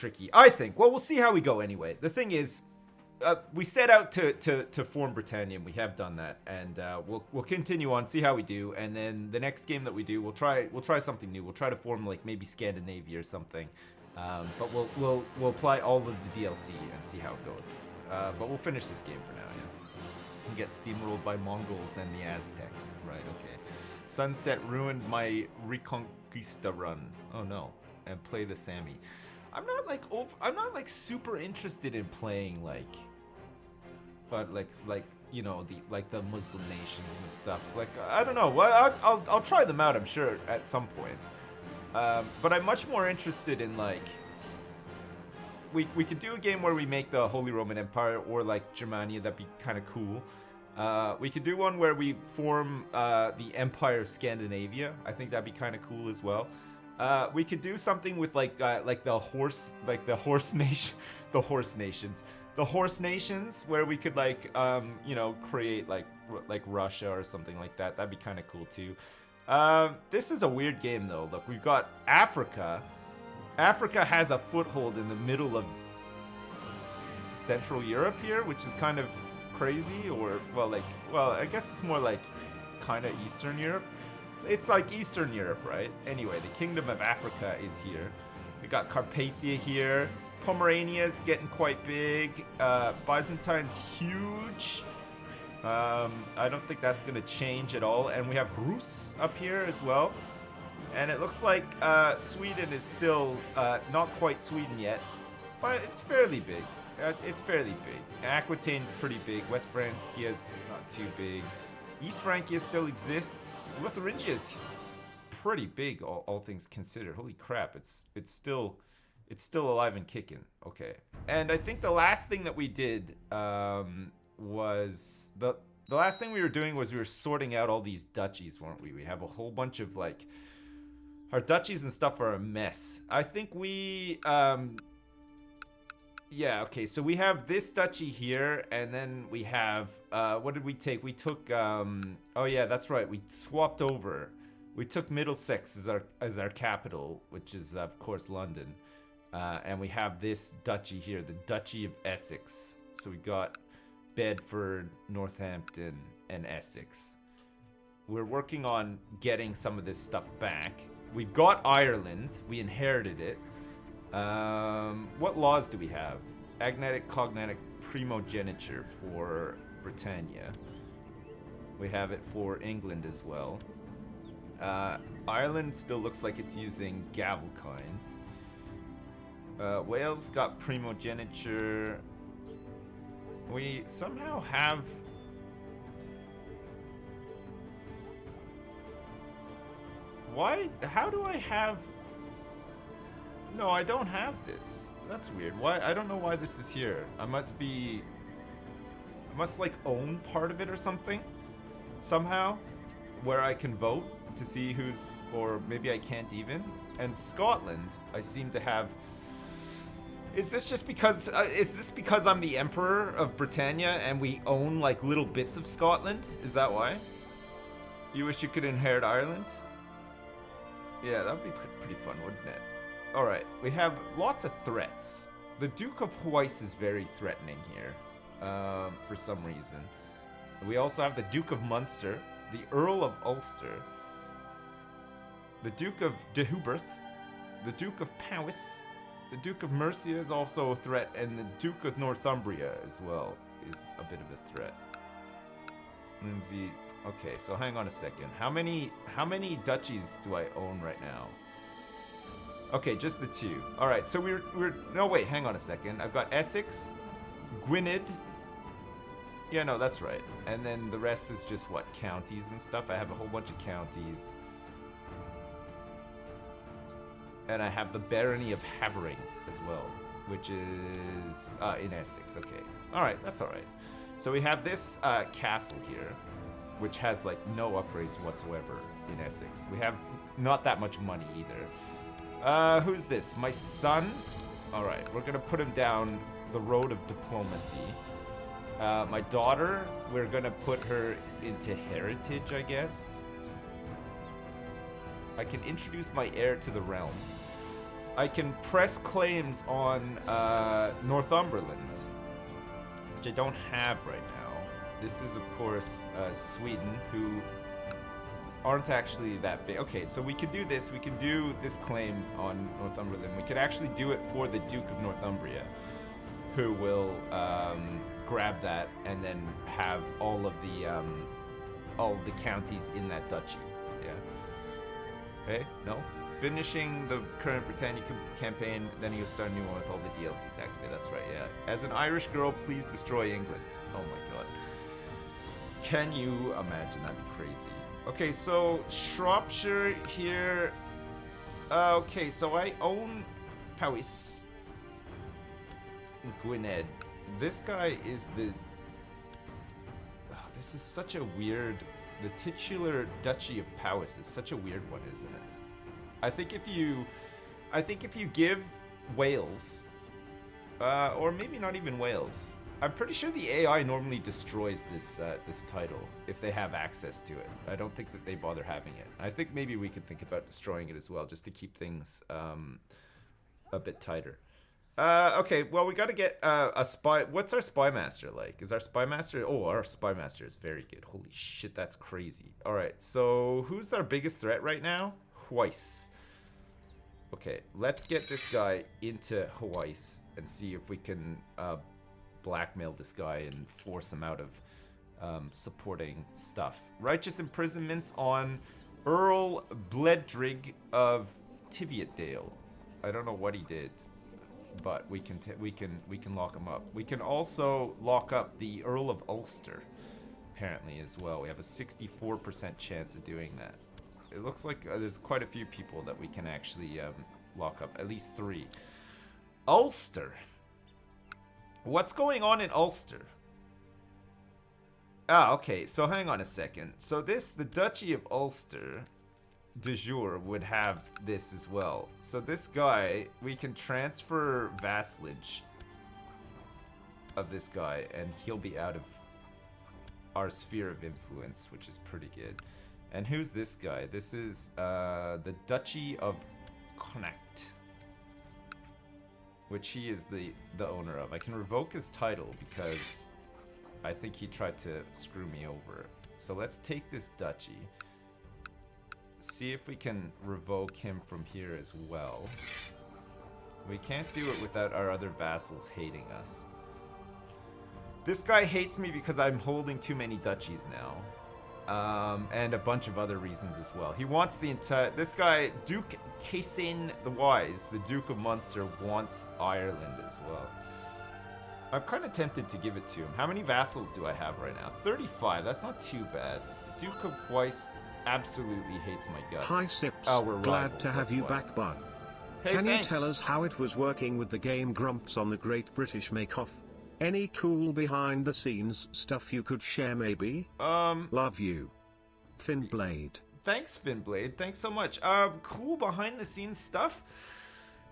tricky, I think. Well, we'll see how we go anyway. The thing is, we set out to form Britannia, and we have done that, and we'll continue on, see how we do, and then the next game that we do, we'll try something new. We'll try to form like maybe Scandinavia or something, but we'll apply all of the DLC and see how it goes. But we'll finish this game for now. Yeah, and get steamrolled by Mongols and the Aztec. Right? Okay. Sunset ruined my Reconquista run. Oh no. And play the Sami. I'm not like super interested in playing but like you know, the Muslim nations and stuff. Like, I don't know. Well, I'll try them out, I'm sure, at some point. But I'm much more interested in like we could do a game where we make the Holy Roman Empire or like Germania. That'd be kind of cool. We could do one where we form the Empire of Scandinavia. I think that'd be kind of cool as well. We could do something with like the horse nations, where we could like you know, create like Russia or something like that. That'd be kind of cool too. This is a weird game though. Look, we've got Africa. Africa has a foothold in the middle of Central Europe here, which is kind of crazy. Or well, I guess it's more like kind of Eastern Europe. It's like Eastern Europe, right? Anyway, the Kingdom of Africa is here. We got Carpathia here. Pomerania's getting quite big. Byzantine's huge. I don't think that's going to change at all. And we have Rus up here as well. And it looks like Sweden is still not quite Sweden yet, but it's fairly big. Aquitaine's pretty big. West Francia's not too big. East Francia still exists. Lotharingia's pretty big, all things considered. Holy crap! It's still alive and kicking. Okay. And I think the last thing that we did was the last thing we were doing was we were sorting out all these duchies, weren't we? We have a whole bunch of like our duchies and stuff are a mess. I think we yeah, okay, so we have this duchy here, and then we have, what did we take? We took, oh yeah, that's right, we swapped over. We took Middlesex as our capital, which is, of course, London. And we have this duchy here, the Duchy of Essex. So we got Bedford, Northampton, and Essex. We're working on getting some of this stuff back. We've got Ireland, we inherited it. What laws do we have? Agnatic, cognatic, primogeniture for Britannia. We have it for England as well. Ireland still looks like it's using Gavelkind. Wales got primogeniture. We somehow have... Why? How do I have... No, I don't have this. That's weird. Why? I don't know why this is here. I must like own part of it or something. Somehow. Where I can vote to see who's... Or maybe I can't even. And Scotland, I seem to have... Is this just because... is this because I'm the Emperor of Britannia and we own like little bits of Scotland? Is that why? You wish you could inherit Ireland? Yeah, that would be pretty fun, wouldn't it? Alright, we have lots of threats. The Duke of Huis is very threatening here, for some reason. We also have the Duke of Munster, the Earl of Ulster, the Duke of de Hubert, the Duke of Powys, the Duke of Mercia is also a threat, and the Duke of Northumbria as well is a bit of a threat. Lindsay, okay, so hang on a second. How many duchies do I own right now? Okay, just the two. All right, so we're no, wait, hang on a second. I've got Essex, Gwynedd. Yeah, no, that's right. And then the rest is just what, counties and stuff. I have a whole bunch of counties. And I have the Barony of Havering as well, which is in Essex. Okay. All right, that's all right. So we have this castle here, which has like no upgrades whatsoever in Essex. We have not that much money either. Who's this? My son? Alright, we're gonna put him down the road of diplomacy. My daughter, we're gonna put her into heritage, I guess. I can introduce my heir to the realm. I can press claims on Northumberland, which I don't have right now. This is, of course, Sweden, who aren't actually that big. Okay, so we could do this. We can do this claim on Northumberland. We could actually do it for the Duke of Northumbria, who will grab that and then have all of the counties in that duchy. Yeah. Okay. No. Finishing the current Britannia campaign, then he'll start a new one with all the DLCs activated. That's right, yeah. As an Irish girl, please destroy England. Oh my god. Can you imagine? That'd be crazy. Okay, so Shropshire here. Okay, so I own Powys. Gwynedd. This guy is the... Oh, this is such a weird... The titular Duchy of Powys is such a weird one, isn't it? I think if you give Wales, or maybe not even Wales, I'm pretty sure the AI normally destroys this title if they have access to it. I don't think that they bother having it. I think maybe we could think about destroying it as well, just to keep things a bit tighter. Okay, well, we got to get a spy. What's our spy master like? Is our spy master? Oh, our spy master is very good. Holy shit, that's crazy. All right, so who's our biggest threat right now? Twice. Okay, let's get this guy into Hawaii and see if we can blackmail this guy and force him out of supporting stuff. Righteous imprisonments on Earl Bledrig of Tiviotdale. I don't know what he did, but we can lock him up. We can also lock up the Earl of Ulster, apparently, as well. We have a 64% chance of doing that. It looks like there's quite a few people that we can actually lock up. At least 3. Ulster. What's going on in Ulster? Ah, okay. So hang on a second. So the Duchy of Ulster de jure would have this as well. So this guy, we can transfer vassalage of this guy, and he'll be out of our sphere of influence, which is pretty good. And who's this guy? This is the Duchy of Connacht, which he is the owner of. I can revoke his title because I think he tried to screw me over. So let's take this duchy, see if we can revoke him from here as well. We can't do it without our other vassals hating us. This guy hates me because I'm holding too many duchies now. And a bunch of other reasons as well. He wants the entire... This guy, Duke Casin the Wise, the Duke of Munster, wants Ireland as well. I'm kind of tempted to give it to him. How many vassals do I have right now? 35. That's not too bad. The Duke of Weiss absolutely hates my guts. Hi Sips, oh, we're glad rivals, to have you back, bud. Hey, Can thanks. you tell us how it was working with the game Grumps on the Great British Make Off? Any cool behind the scenes stuff you could share maybe? Love you. Finblade. Thanks, Finblade. Thanks so much. Cool behind the scenes stuff?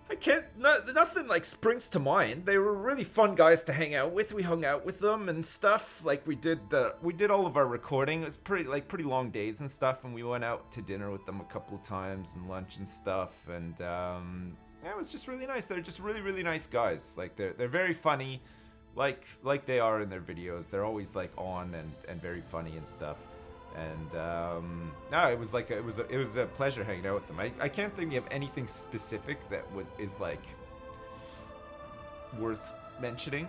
I can't, nothing like springs to mind. They were really fun guys to hang out with. We hung out with them and stuff. Like we did all of our recording. It was pretty long days and stuff. And we went out to dinner with them a couple of times and lunch and stuff. And yeah, it was just really nice. They're just really, really nice guys. Like they're very funny, like they are in their videos. They're always like on and very funny and stuff. And no, it was a pleasure hanging out with them. I can't think of anything specific that is like worth mentioning,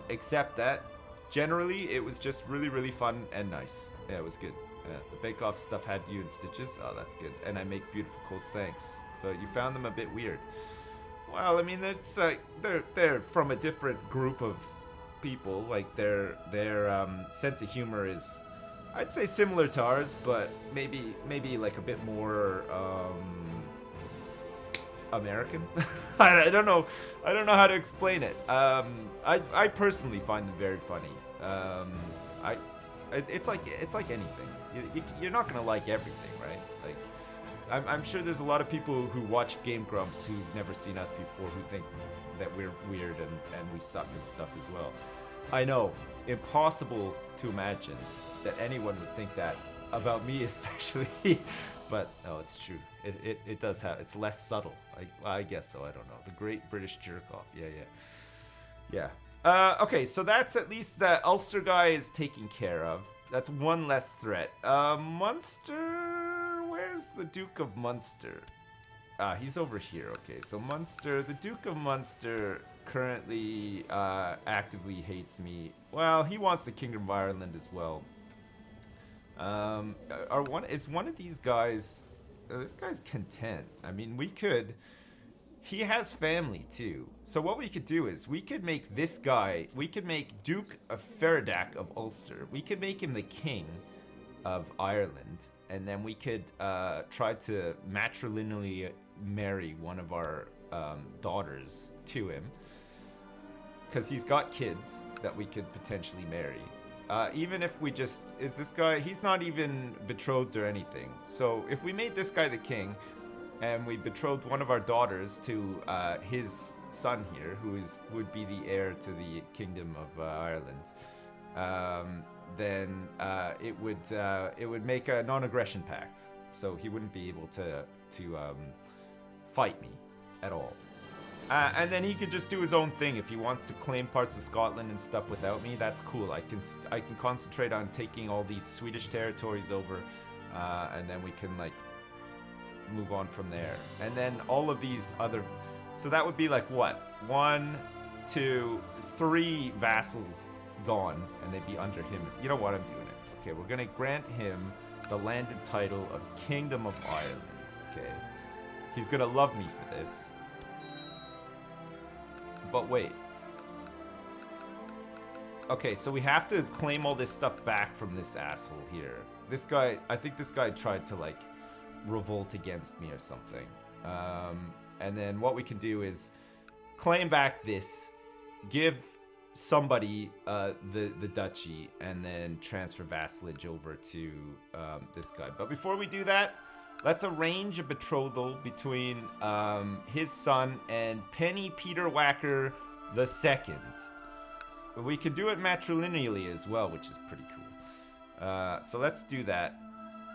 except that generally it was just really, really fun and nice. Yeah, it was good. The Bake Off stuff had you in stitches. Oh, that's good. And I make beautiful coals. Thanks. So you found them a bit weird. Well, I mean, it's they're from a different group of people. Like their sense of humor is, I'd say, similar to ours, but maybe like a bit more American. I don't know how to explain it. I personally find them very funny. It's like anything. You're not gonna like everything, right? Like I'm sure there's a lot of people who watch Game Grumps who've never seen us before who think that we're weird and we suck and stuff as well. I know, impossible to imagine that anyone would think that about me especially. But no, it's true. It does have. It's less subtle. I guess so. I don't know. The Great British Jerk Off. Yeah. Okay, so that's at least the Ulster guy is taken care of. That's one less threat. Munster. Where's the Duke of Munster? He's over here. Okay, so Munster, the Duke of Munster currently actively hates me. Well, he wants the Kingdom of Ireland as well. Is one of these guys? This guy's content. I mean, we could. He has family too. So what we could do is we could make this guy. We could make Duke of Feradak of Ulster. We could make him the king of Ireland, and then we could try to matrilineally marry one of our daughters to him, because he's got kids that we could potentially marry. Even if we just, is this guy, he's not even betrothed or anything. So if we made this guy the king, and we betrothed one of our daughters to his son here, would be the heir to the Kingdom of Ireland, then it would make a non-aggression pact. So he wouldn't be able to fight me at all. And then he could just do his own thing. If he wants to claim parts of Scotland and stuff without me, that's cool. I can concentrate on taking all these Swedish territories over, and then we can like move on from there. And then all of these other, so that would be like what, 1, 2, 3 vassals gone, and they'd be under him. You know what, I'm doing it. Okay, we're gonna grant him the landed title of Kingdom of Ireland. Okay, he's gonna love me for this. But wait. Okay, so we have to claim all this stuff back from this asshole here. This guy, I think this guy tried to like revolt against me or something. And then what we can do is claim back this, give somebody the duchy, and then transfer vassalage over to this guy. But before we do that, let's arrange a betrothal between his son and Penny Peter Wacker II. We could do it matrilineally as well, which is pretty cool. So let's do that.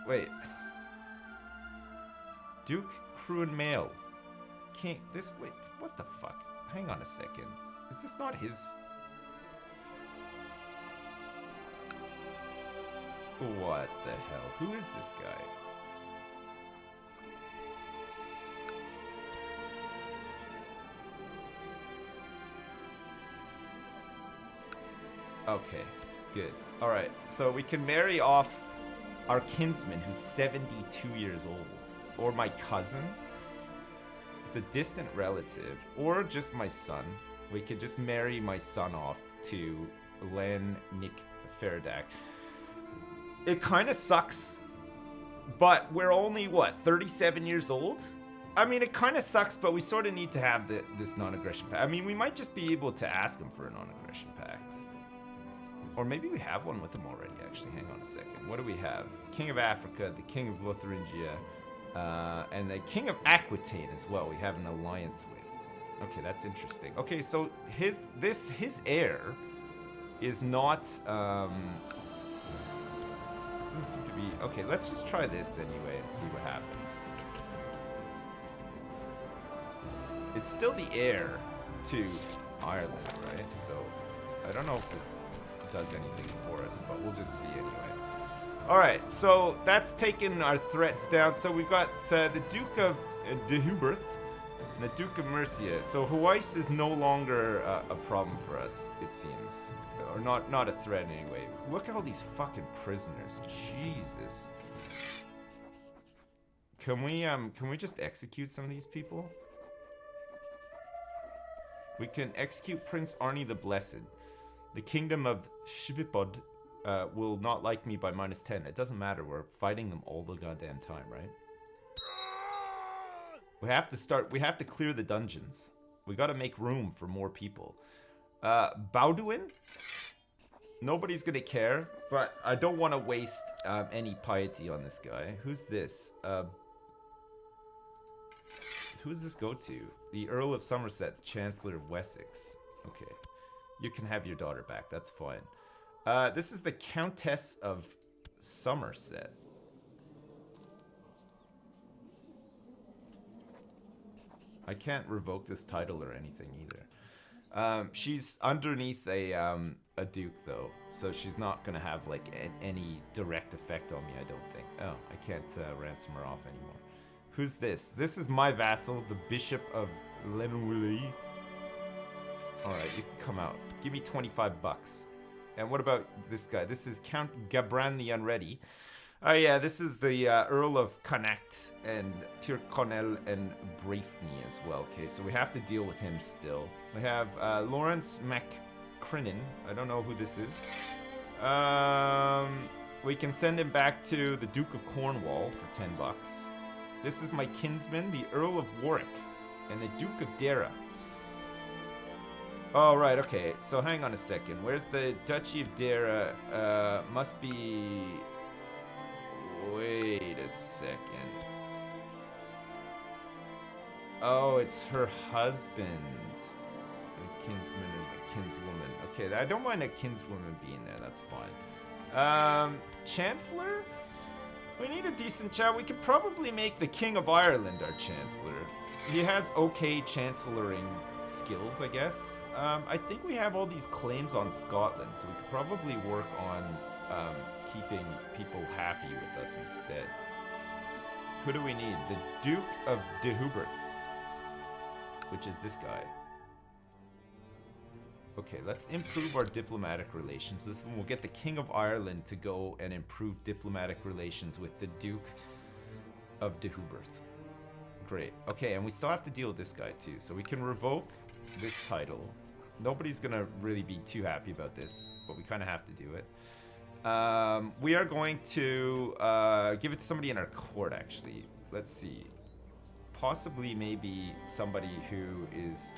Wait. Duke Cruin Mail. King. This. Wait. What the fuck? Hang on a second. Is this not his? What the hell? Who is this guy? Okay, good. All right, so we can marry off our kinsman who's 72 years old, or my cousin. It's a distant relative, or just my son. We could just marry my son off to Len Nick Feradak. It kind of sucks, but we're only, what, 37 years old? I mean, it kind of sucks, but we sort of need to have this non-aggression pact. I mean, we might just be able to ask him for a non-aggression pact. Or maybe we have one with him already, actually. Hang on a second. What do we have? King of Africa, the King of Lotharingia, and the King of Aquitaine as well. We have an alliance with. Okay, that's interesting. Okay, so his heir is not, doesn't seem to be, okay, let's just try this anyway and see what happens. It's still the heir to Ireland, right? So, I don't know if this does anything for us, but we'll just see anyway. Alright, so that's taken our threats down. So we've got the Duke of de Huberth and the Duke of Mercia. So Huais is no longer a problem for us, it seems. Or not a threat anyway. Look at all these fucking prisoners. Jesus. Can we just execute some of these people? We can execute Prince Arnie the Blessed. The kingdom of Shvipod will not like me by -10. It doesn't matter. We're fighting them all the goddamn time, right? We have to clear the dungeons. We got to make room for more people. Bauduin? Nobody's going to care, but I don't want to waste any piety on this guy. Who's this? Who does this go to? The Earl of Somerset, Chancellor of Wessex. Okay. You can have your daughter back. That's fine. This is the Countess of Somerset. I can't revoke this title or anything either. She's underneath a duke though, so she's not gonna have like any direct effect on me, I don't think. Oh, I can't ransom her off anymore. Who's this? This is my vassal, the Bishop of Lenwilly. Alright, you can come out. Give me 25 bucks. And what about this guy? This is Count Gabran the Unready. Oh yeah, this is the Earl of Connacht and Tyrconnell and Braithny as well. Okay, so we have to deal with him still. We have Lawrence MacCrinnan. I don't know who this is. We can send him back to the Duke of Cornwall for 10 bucks. This is my kinsman, the Earl of Warwick and the Duke of Dara. Oh, right, okay. So hang on a second. Where's the Duchy of Dara? Must be... Wait a second. Oh, it's her husband. A kinsman and a kinswoman. Okay, I don't mind a kinswoman being there. That's fine. Chancellor? We need a decent chat. We could probably make the King of Ireland our Chancellor. He has okay chancelloring skills, I guess. I think we have all these claims on Scotland, so we could probably work on keeping people happy with us instead. Who do we need? The Duke of de Hubert, which is this guy. Okay, let's improve our diplomatic relations. This one, we'll get the King of Ireland to go and improve diplomatic relations with the Duke of de Hubert. Great. Okay, and we still have to deal with this guy too. So we can revoke this title. Nobody's gonna really be too happy about this, but we kind of have to do it. We are going to give it to somebody in our court, actually. Let's see. Possibly maybe somebody who is...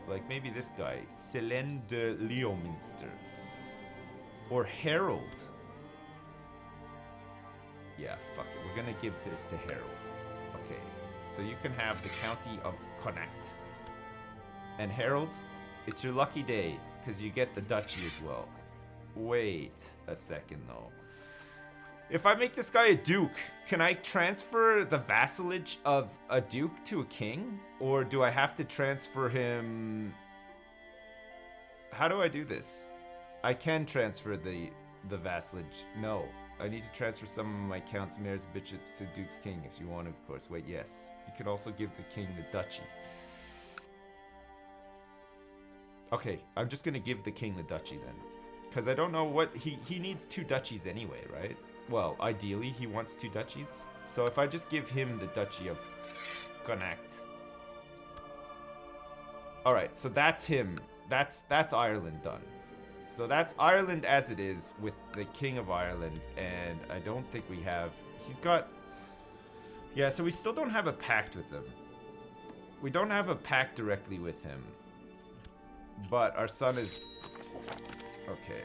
like maybe this guy. Selene de Leominster. Or Harold. Yeah, fuck it. We're gonna give this to Harold. Okay. So you can have the County of Connacht. And Harold, it's your lucky day, because you get the duchy as well. Wait a second, though. If I make this guy a duke, can I transfer the vassalage of a duke to a king? Or do I have to transfer him... How do I do this? I can transfer the vassalage. No. I need to transfer some of my counts, mayors, bishops to duke's king, if you want to, of course. Wait, yes. You could also give the king the duchy. Okay, I'm just going to give the king the duchy then. Because I don't know what... He needs 2 duchies anyway, right? Well, ideally, he wants 2 duchies. So if I just give him the Duchy of Connacht. Alright, so that's him. That's Ireland done. So that's Ireland as it is with the King of Ireland. And I don't think we have... He's got... Yeah, so we still don't have a pact with him. We don't have a pact directly with him. But our son is... Okay.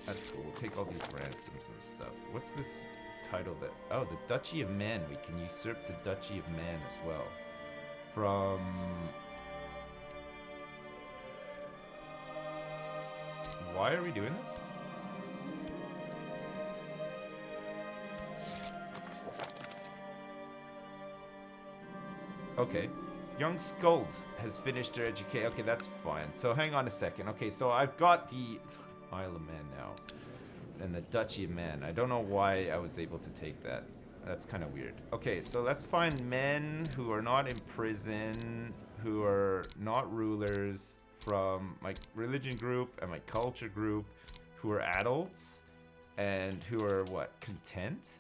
That's cool. We'll take all these ransoms and stuff. What's this title that... Oh, the Duchy of Man. We can usurp the Duchy of Man as well. From... Why are we doing this? Okay. Young Skuld has finished her education. Okay, that's fine. So hang on a second. Okay, so I've got the Isle of Man now. And the Duchy of Man. I don't know why I was able to take that. That's kind of weird. Okay, so let's find men who are not in prison, who are not rulers, from my religion group and my culture group, who are adults, and who are, what, content?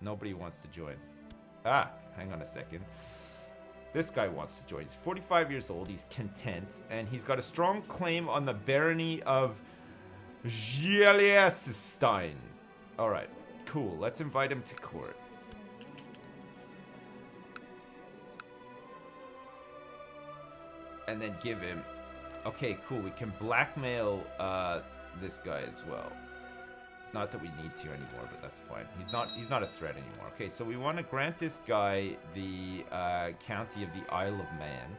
Nobody wants to join. Ah, hang on a second. This guy wants to join. He's 45 years old, he's content, and he's got a strong claim on the barony of Gieliasstein. Alright, cool. Let's invite him to court. And then give him... Okay, cool. We can blackmail this guy as well. Not that we need to anymore, but that's fine. He's not a threat anymore. Okay, so we want to grant this guy the county of the Isle of Man.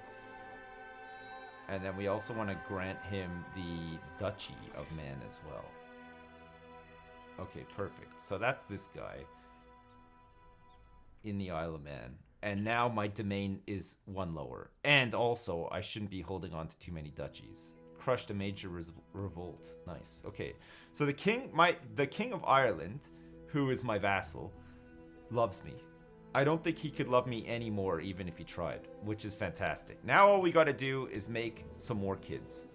And then we also want to grant him the Duchy of Man as well. Okay, perfect. So that's this guy in the Isle of Man. And now my domain is one lower. And also, I shouldn't be holding on to too many duchies. Crushed a major revolt. Nice. Okay. So the king of Ireland, who is my vassal, loves me. I don't think he could love me anymore even if he tried, which is fantastic. Now all we got to do is make some more kids.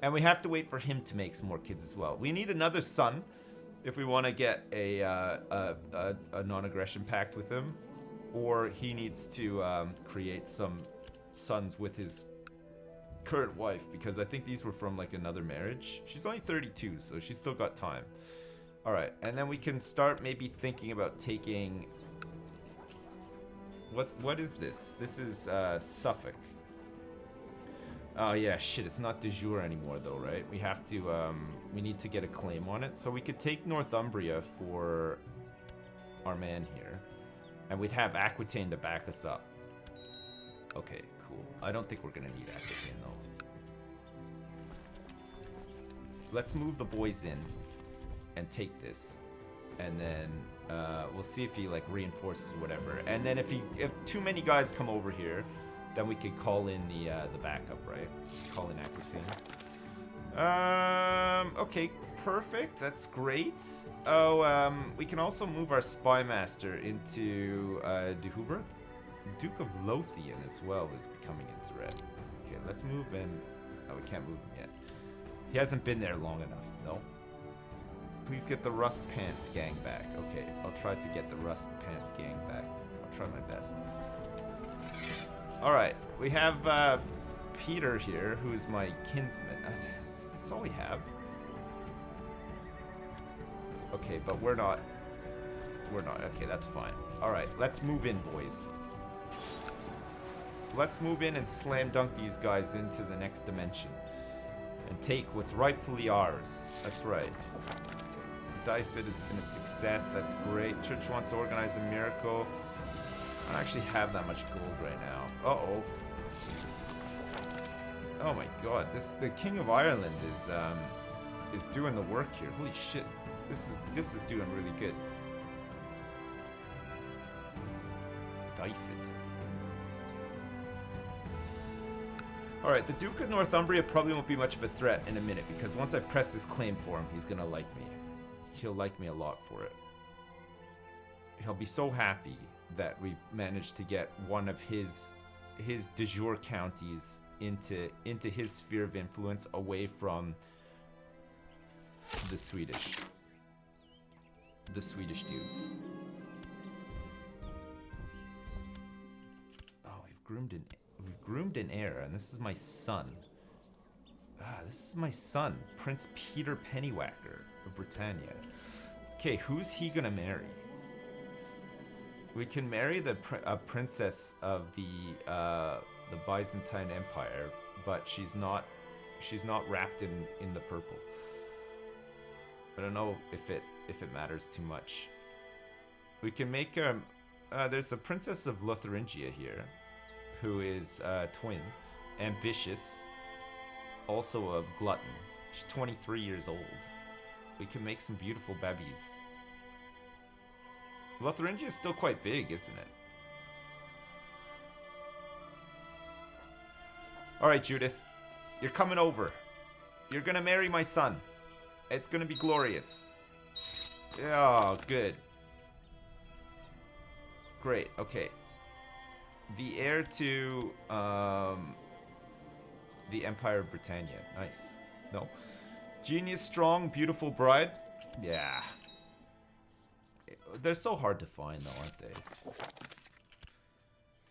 And we have to wait for him to make some more kids as well. We need another son if we want to get a non-aggression pact with him. Or he needs to create some sons with his current wife, because I think these were from like another marriage. She's only 32, so she's still got time. All right, and then we can start maybe thinking about taking... What is this? This is Suffolk. Oh yeah, shit, it's not de jure anymore though, right? We have to, we need to get a claim on it. So we could take Northumbria for our man here. And we'd have Aquitaine to back us up. Okay, cool. I don't think we're gonna need Aquitaine though. Let's move the boys in and take this. And then we'll see if he like reinforces whatever. And then if too many guys come over here, then we could call in the backup, right? Call in Aquitaine. Okay, perfect. That's great. Oh, we can also move our spy master into de Hubert. Duke of Lothian as well is becoming a threat. Okay, let's move in. Oh, we can't move him yet. He hasn't been there long enough. No. Please get the Rust Pants gang back. Okay, I'll try to get the Rust Pants gang back. I'll try my best. Alright, we have Peter here, who's my kinsman. That's all we have. Okay, but we're not. Okay, that's fine. Alright, let's move in, boys. Let's move in and slam dunk these guys into the next dimension. And take what's rightfully ours. That's right. Dyfed has been a success. That's great. Church wants to organize a miracle. I don't actually have that much gold right now. Uh-oh. Oh my god. The King of Ireland is doing the work here. Holy shit. This is doing really good. Dyfed. Alright, the Duke of Northumbria probably won't be much of a threat in a minute, because once I've pressed this claim for him, he's gonna like me. He'll like me a lot for it. He'll be so happy that we've managed to get one of his de jure counties into his sphere of influence, away from the Swedish dudes. Oh, we've groomed an heir, and this is my son. This is my son, Prince Peter Pennywhacker of Britannia. Okay, who's he gonna marry? We can marry a princess of the Byzantine Empire, but she's not wrapped in the purple. I don't know if it matters too much. We can make there's a princess of Lotharingia here, who is twin, ambitious, also of glutton. She's 23 years old. We can make some beautiful babies. Lotharingia is still quite big, isn't it? Alright, Judith. You're coming over. You're gonna marry my son. It's gonna be glorious. Oh, good. Great, okay. The heir to the Empire of Britannia. Nice. No. Genius, strong, beautiful bride. Yeah. They're so hard to find though, aren't they?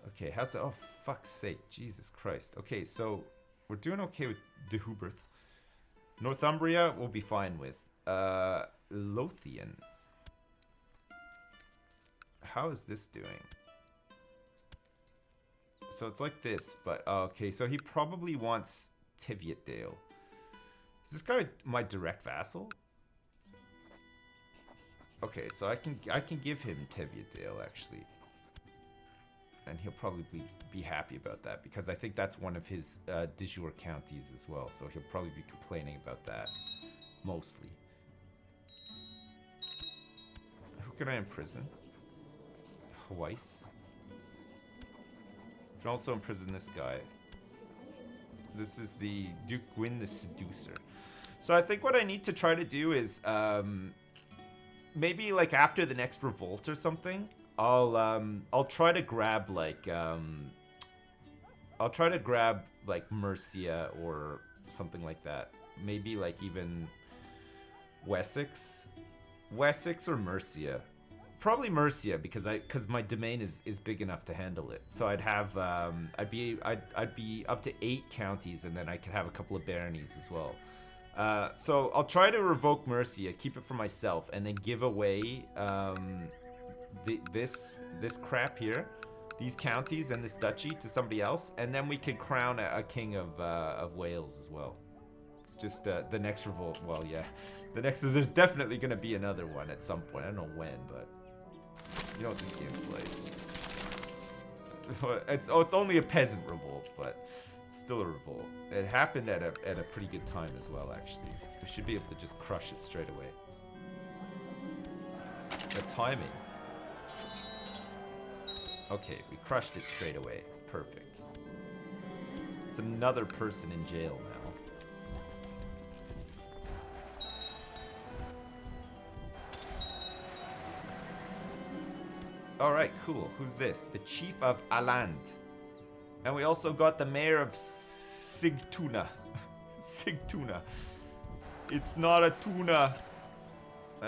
Okay, how's that? Oh, fuck's sake. Jesus Christ. Okay, so we're doing okay with de Hubert. Northumbria we'll be fine with. Lothian. How is this doing? So it's like this, but okay, so he probably wants Teviotdale. Is this guy my direct vassal? Okay, so I can give him Teviotdale actually. And he'll probably be happy about that, because I think that's one of his de jure counties as well, so he'll probably be complaining about that mostly. Who can I imprison? Weiss. Can also imprison this guy. This is the Duke Gwyn the Seducer. So I think what I need to try to do is maybe like after the next revolt or something, I'll try to grab like Mercia or something like that. Maybe like even Wessex or Mercia. Probably Mercia because my domain is big enough to handle it. So I'd have I'd be up to 8 counties, and then I could have a couple of baronies as well. So I'll try to revoke Mercia, keep it for myself, and then give away this crap here, these counties and this duchy to somebody else, and then we can crown a king of Wales as well. Just the next revolt. Well, yeah, there's definitely gonna be another one at some point. I don't know when, but you know what this game's like. It's only a peasant revolt, but it's still a revolt. It happened at a pretty good time as well, actually. We should be able to just crush it straight away. The timing. Okay, we crushed it straight away. Perfect. It's another person in jail now. Alright, cool. Who's this? The Chief of Aland. And we also got the Mayor of Sigtuna. Sigtuna. It's not a tuna.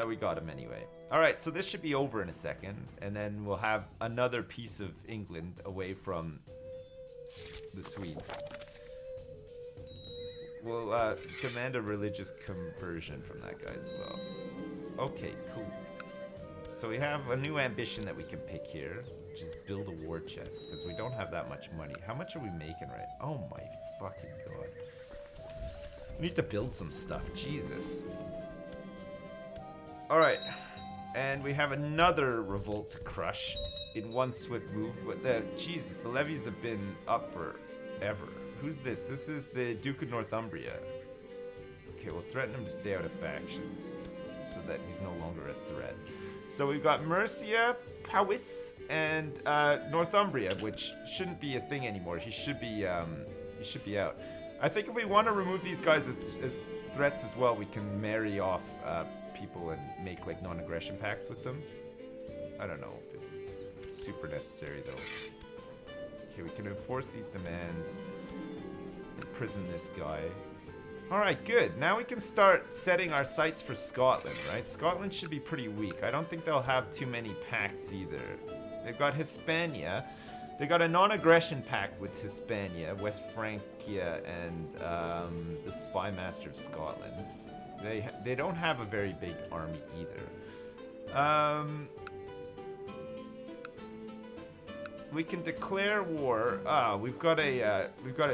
We got him anyway. Alright, so this should be over in a second. And then we'll have another piece of England away from the Swedes. We'll demand a religious conversion from that guy as well. Okay, cool. So we have a new ambition that we can pick here, which is build a war chest, because we don't have that much money. How much are we making right? Oh my fucking god. We need to build some stuff. Jesus. Alright. And we have another revolt to crush in one swift move. Jesus, the levies have been up forever. Who's this? This is the Duke of Northumbria. Okay, we'll threaten him to stay out of factions so that he's no longer a threat. So we've got Mercia, Powys, and Northumbria, which shouldn't be a thing anymore. He should be out. I think if we want to remove these guys as threats as well, we can marry off people and make like non-aggression pacts with them. I don't know if it's super necessary though. Okay, we can enforce these demands. Imprison this guy. Alright, good. Now we can start setting our sights for Scotland, right? Scotland should be pretty weak. I don't think they'll have too many pacts either. They've got Hispania. They got a non-aggression pact with Hispania, West Francia, and the Spy Master of Scotland. They don't have a very big army either. We can declare war. We've got a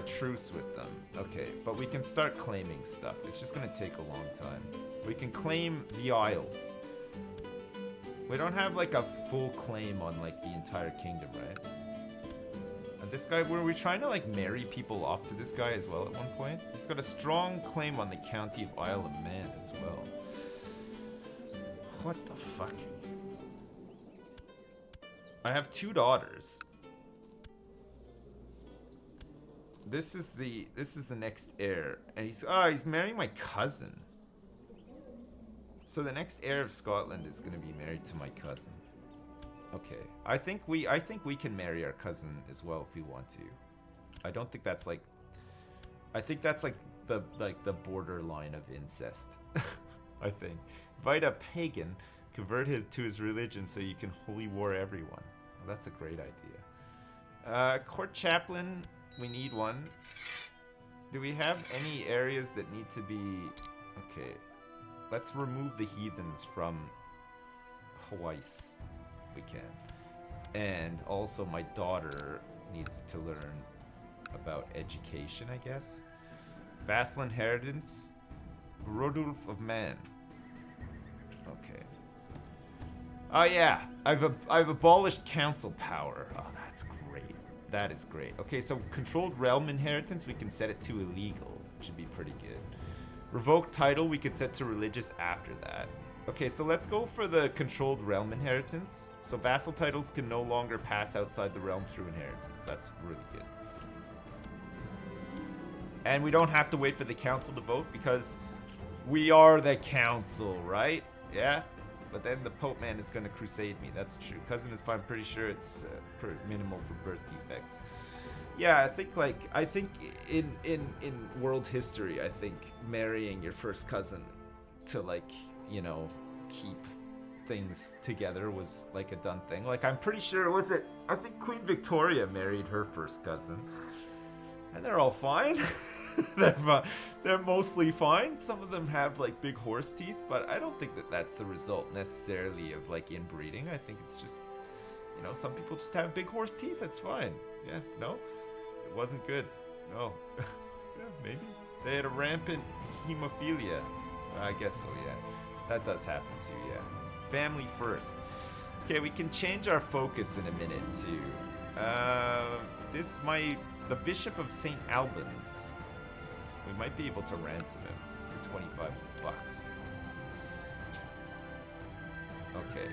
truce with them. Okay, but we can start claiming stuff. It's just gonna take a long time. We can claim the Isles. We don't have like a full claim on like the entire kingdom, right? And this guy, were we trying to like marry people off to this guy as well at one point? He's got a strong claim on the county of Isle of Man as well. What the fuck? I have 2 daughters. This is the next heir, and he's marrying my cousin. So the next heir of Scotland is going to be married to my cousin. Okay, I think we can marry our cousin as well if we want to. I don't think that's like. I think that's like the borderline of incest. I think invite a pagan, convert to his religion so you can holy war everyone. Well, that's a great idea. Court chaplain. We need one. Do we have any areas that need to be... Okay. Let's remove the heathens from Hawaii, if we can. And also my daughter needs to learn about education, I guess. Vassal inheritance. Rodulf of Man. Okay. Oh yeah, I've abolished council power. Oh, that's great. That is great. Okay, so controlled realm inheritance, we can set it to illegal, which would be pretty good. Revoke title, we can set to religious after that. Okay, so let's go for the controlled realm inheritance. So vassal titles can no longer pass outside the realm through inheritance. That's really good. And we don't have to wait for the council to vote because we are the council, right? Yeah? But then the Pope man is going to crusade me. That's true. Cousin is fine. Pretty sure it's minimal for birth defects. Yeah, I think in world history, I think marrying your first cousin to like, you know, keep things together was like a done thing. Like I'm pretty sure I think Queen Victoria married her first cousin. And they're all fine. They're mostly fine. Some of them have like big horse teeth, but I don't think that that's the result necessarily of like inbreeding. I think it's just, you know, some people just have big horse teeth. That's fine. Yeah, no, it wasn't good. No, yeah, maybe they had a rampant hemophilia. I guess so. Yeah, that does happen too. Yeah, family first. Okay, we can change our focus in a minute too. The Bishop of St. Albans. We might be able to ransom him for 25 bucks. Okay.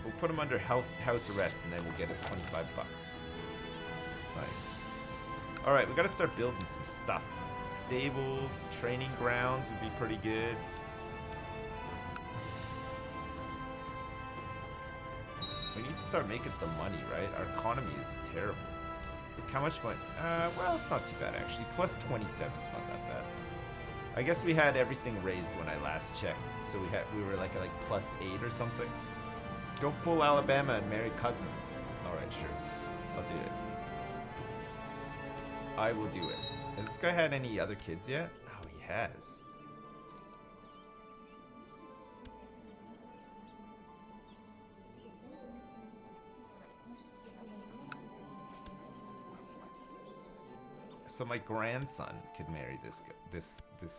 We'll put him under house arrest and then we'll get his 25 bucks. Nice. Alright, we gotta start building some stuff. Stables, training grounds would be pretty good. We need to start making some money, right? Our economy is terrible. How much money? Well, it's not too bad, actually. Plus 27 is not that bad. I guess we had everything raised when I last checked. So we were like at like plus 8 or something. Go full Alabama and marry cousins. Alright, sure. I'll do it. I will do it. Has this guy had any other kids yet? Oh, he has. So my grandson could marry this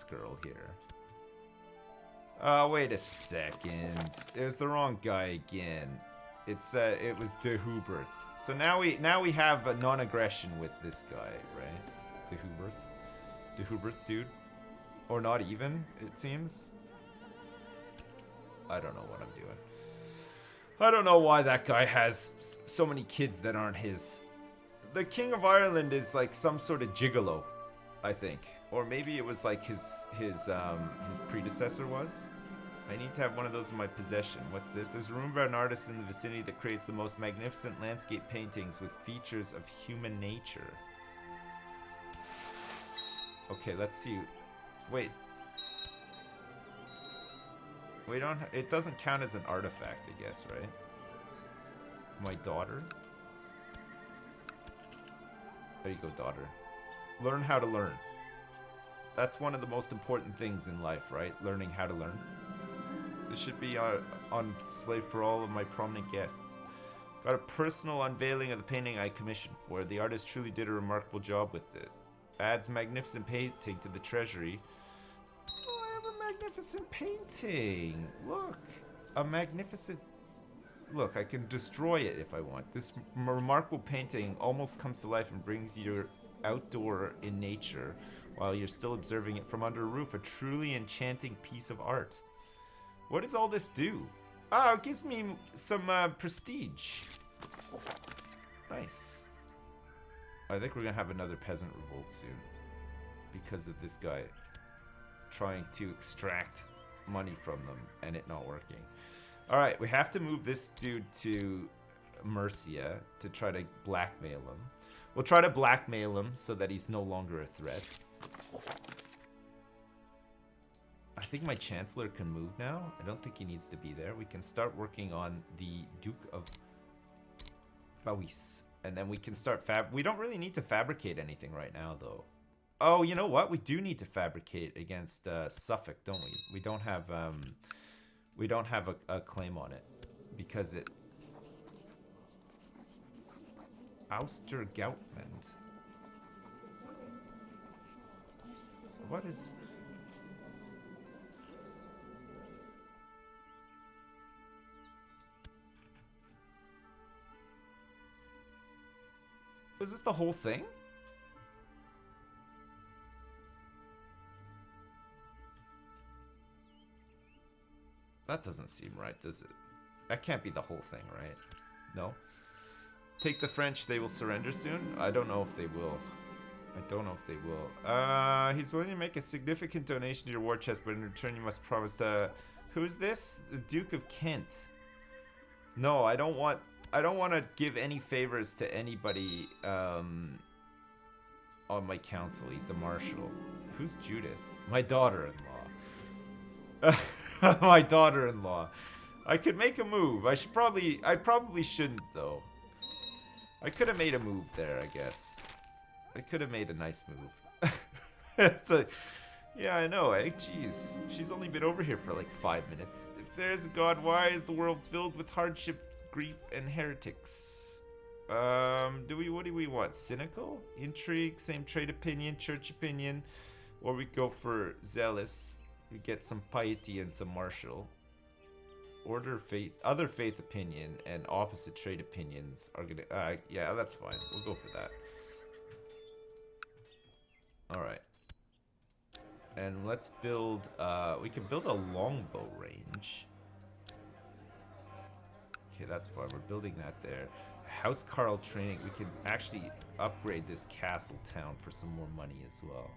girl here. Oh, wait a second. It was the wrong guy again. It was De Huberth. So now we have a non-aggression with this guy, right? De Huberth, dude. Or not even, it seems. I don't know what I'm doing. I don't know why that guy has so many kids that aren't his. The King of Ireland is like some sort of gigolo, I think. Or maybe it was like his predecessor was. I need to have one of those in my possession. What's this? There's a rumor about an artist in the vicinity that creates the most magnificent landscape paintings with features of human nature. Okay, let's see. Wait. It doesn't count as an artifact, I guess, right? My daughter? There you go, daughter. Learn how to learn. That's one of the most important things in life, right? Learning how to learn. This should be on display for all of my prominent guests. Got a personal unveiling of the painting I commissioned for. The artist truly did a remarkable job with it. Adds magnificent painting to the treasury. Oh, I have a magnificent painting. Look. A magnificent... Look, I can destroy it if I want. This remarkable painting almost comes to life and brings you outdoor in nature while you're still observing it from under a roof. A truly enchanting piece of art. What does all this do? Oh, it gives me some prestige. Nice. I think we're gonna have another peasant revolt soon because of this guy trying to extract money from them and it not working. Alright, we have to move this dude to Mercia to try to blackmail him. We'll try to blackmail him so that he's no longer a threat. I think my Chancellor can move now. I don't think he needs to be there. We can start working on the Duke of Bawis. And then we can start we don't really need to fabricate anything right now, though. Oh, you know what? We do need to fabricate against Suffolk, don't we? We don't have a claim on it because it Ouster Goutland. What is Was this the whole thing? That doesn't seem right, does it? That can't be the whole thing, right? No? Take the French, they will surrender soon? I don't know if they will. I don't know if they will. He's willing to make a significant donation to your war chest, but in return you must promise to... Who's this? The Duke of Kent. No, I don't want to give any favors to anybody on my council. He's the marshal. Who's Judith? My daughter-in-law. My daughter-in-law. I could make a move. I probably shouldn't though. I could have made a move there, I guess. I could have made a nice move. Yeah, I know, eh? Jeez. She's only been over here for like 5 minutes. If there's a god, why is the world filled with hardship, grief, and heretics? What do we want? Cynical? Intrigue? Same trade opinion? Church opinion? Or we go for zealous. We get some piety and some martial. Order faith, other faith opinion, and opposite trade opinions are gonna. Yeah, that's fine. We'll go for that. All right. And let's build. We can build a longbow range. Okay, that's fine. We're building that there. House Carl training. We can actually upgrade this castle town for some more money as well.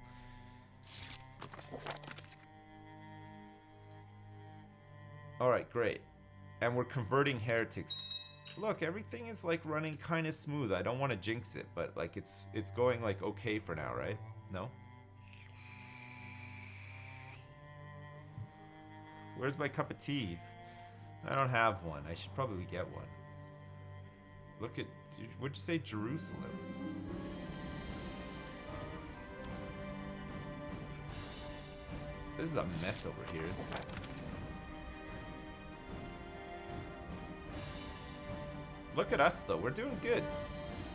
Alright, great. And we're converting heretics. Look, everything is like running kind of smooth. I don't want to jinx it, but like it's going like okay for now, right? No? Where's my cup of tea? I don't have one. I should probably get one. Look at, what'd you say, Jerusalem? This is a mess over here, isn't it? Look at us, though. We're doing good.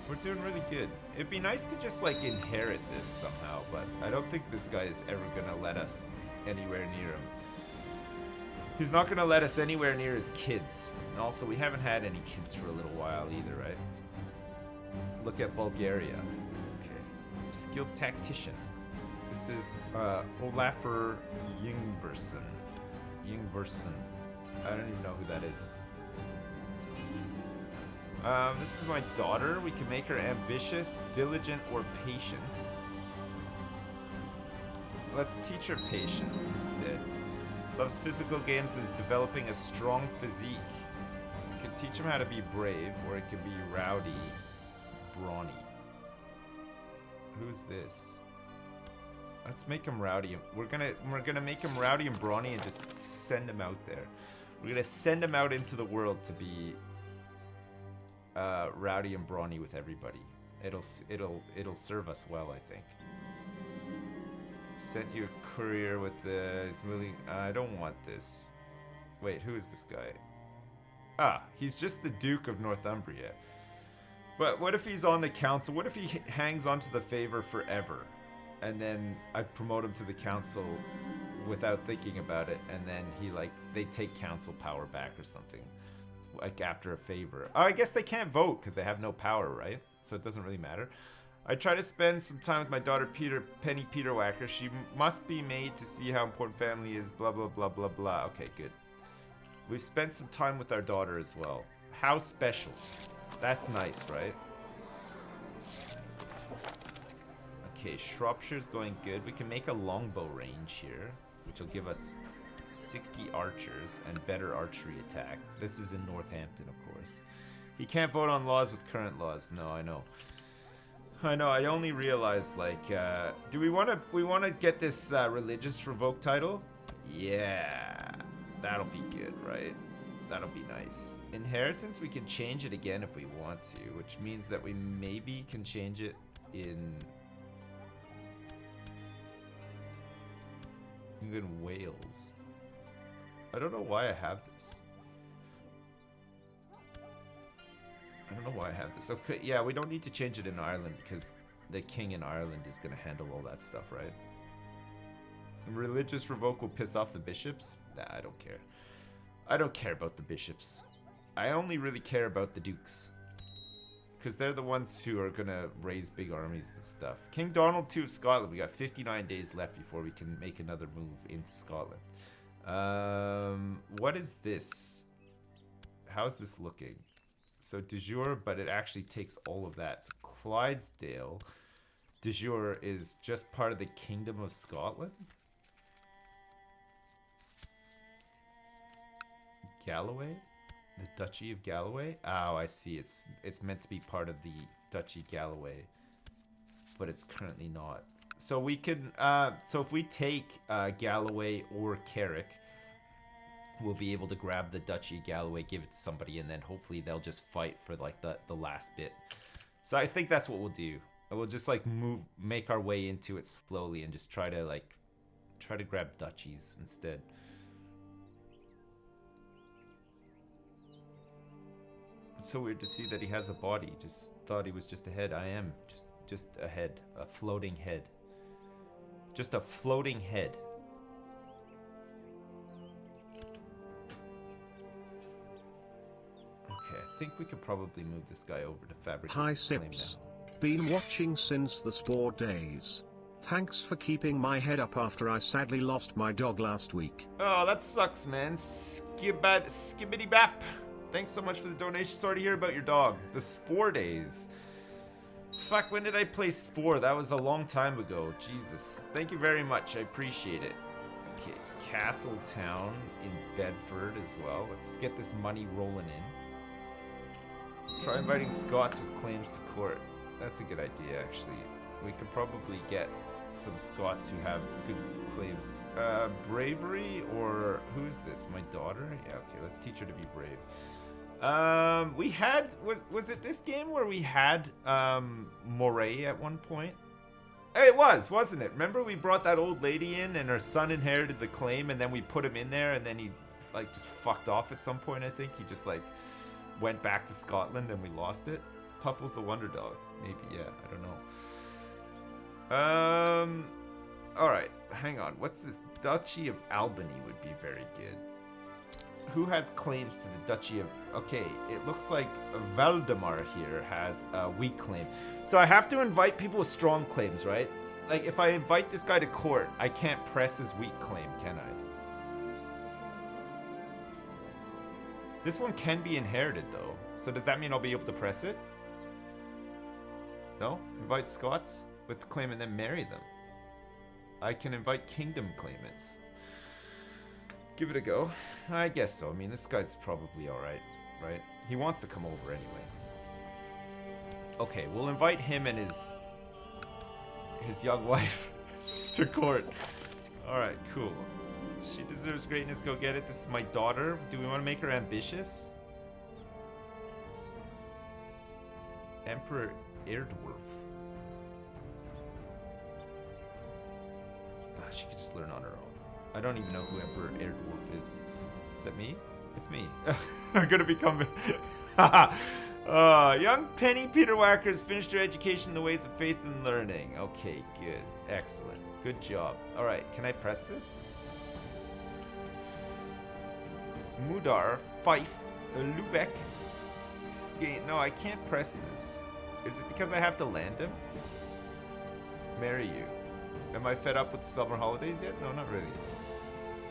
We're doing really good. It'd be nice to just, like, inherit this somehow, but I don't think this guy is ever gonna let us anywhere near him. He's not gonna let us anywhere near his kids. And also, we haven't had any kids for a little while either, right? Look at Bulgaria. Okay. Skilled tactician. This is Olafur Yngverson. Yngverson. I don't even know who that is. This is my daughter. We can make her ambitious, diligent, or patient. Let's teach her patience instead. Loves physical games, is developing a strong physique. We can teach him how to be brave, or it can be rowdy, brawny. Who's this? Let's make him rowdy. We're gonna make him rowdy and brawny and just send him out there. We're gonna send him out into the world to be rowdy and brawny with everybody. It'll serve us well, I think. Sent you a courier with the. He's really. I don't want this. Wait, who is this guy? Ah, he's just the Duke of Northumbria. But what if he's on the council? What if he hangs on to the favor forever, and then I promote him to the council without thinking about it, and then they take council power back or something, like after a favor. Oh, I guess they can't vote because they have no power, right? So it doesn't really matter. I try to spend some time with my daughter Penny Peterwacker. She must be made to see how important family is, blah, blah, blah, blah, blah. Okay, good. We've spent some time with our daughter as well. How special. That's nice, right? Okay, Shropshire's going good. We can make a longbow range here, which will give us 60 archers and better archery attack. This is in Northampton, of course. He can't vote on laws with current laws. No, I know. I know, I only realized, like, do we want to get this religious revoke title? Yeah, that'll be good, right? That'll be nice. Inheritance, we can change it again if we want to, which means that we maybe can change it in Wales. I don't know why I have this. I don't know why I have this. Okay, yeah, we don't need to change it in Ireland because the king in Ireland is going to handle all that stuff, right? Religious revoke will piss off the bishops? Nah, I don't care. I don't care about the bishops. I only really care about the dukes. Because they're the ones who are going to raise big armies and stuff. King Donald II of Scotland. We got 59 days left before we can make another move into Scotland. What is this? How's this looking? So de jure, but it actually takes all of that. So Clydesdale, de jure is just part of the Kingdom of Scotland. Galloway, the Duchy of Galloway. Oh, I see. It's meant to be part of the Duchy Galloway, but it's currently not. So we can. So if we take Galloway or Carrick, we'll be able to grab the Duchy of Galloway, give it to somebody, and then hopefully they'll just fight for like the last bit. So I think that's what we'll do. We'll just like make our way into it slowly, and just try to grab duchies instead. It's so weird to see that he has a body. Just thought he was just a head. I am just a head, a floating head. Just a floating head. Okay, I think we could probably move this guy over to fabricate. Hi Sips. Been watching since the spore days. Thanks for keeping my head up after I sadly lost my dog last week. Oh, that sucks, man. Skibbity bap. Thanks so much for the donation. Sorry to hear about your dog. The Spore days. Fuck, when did I play Spore? That was a long time ago. Jesus. Thank you very much. I appreciate it. Okay, Castletown in Bedford as well. Let's get this money rolling in. Try inviting Scots with claims to court. That's a good idea, actually. We could probably get some Scots who have good claims. Bravery, or who's this? My daughter? Yeah, okay, let's teach her to be brave. We had, was it this game where we had Moray at one point? Hey, it was, wasn't it? Remember we brought that old lady in and her son inherited the claim, and then we put him in there, and then he like just fucked off at some point. I think he just like went back to Scotland and we lost it. Puffles the Wonder Dog, maybe. Yeah, I don't know. All right, hang on. What's this? Duchy of Albany would be very good. Who has claims to the Duchy of... Okay, it looks like Valdemar here has a weak claim. So I have to invite people with strong claims, right? Like, if I invite this guy to court, I can't press his weak claim, can I? This one can be inherited, though. So does that mean I'll be able to press it? No? Invite Scots with the claim and then marry them. I can invite kingdom claimants. Give it a go. I guess so. I mean, this guy's probably alright, right? He wants to come over anyway. Okay, we'll invite him and his young wife to court. Alright, cool. She deserves greatness. Go get it. This is my daughter. Do we want to make her ambitious? Emperor Erdworf. Ah, she could just learn on her own. I don't even know who Emperor Erdworf is. Is that me? It's me. I'm gonna become... young Penny Peter Whackers finished her education in the ways of faith and learning. Okay, good. Excellent. Good job. Alright, can I press this? Mudar, Fife, Lubeck, no, I can't press this. Is it because I have to land him? Marry you. Am I fed up with the summer holidays yet? No, not really.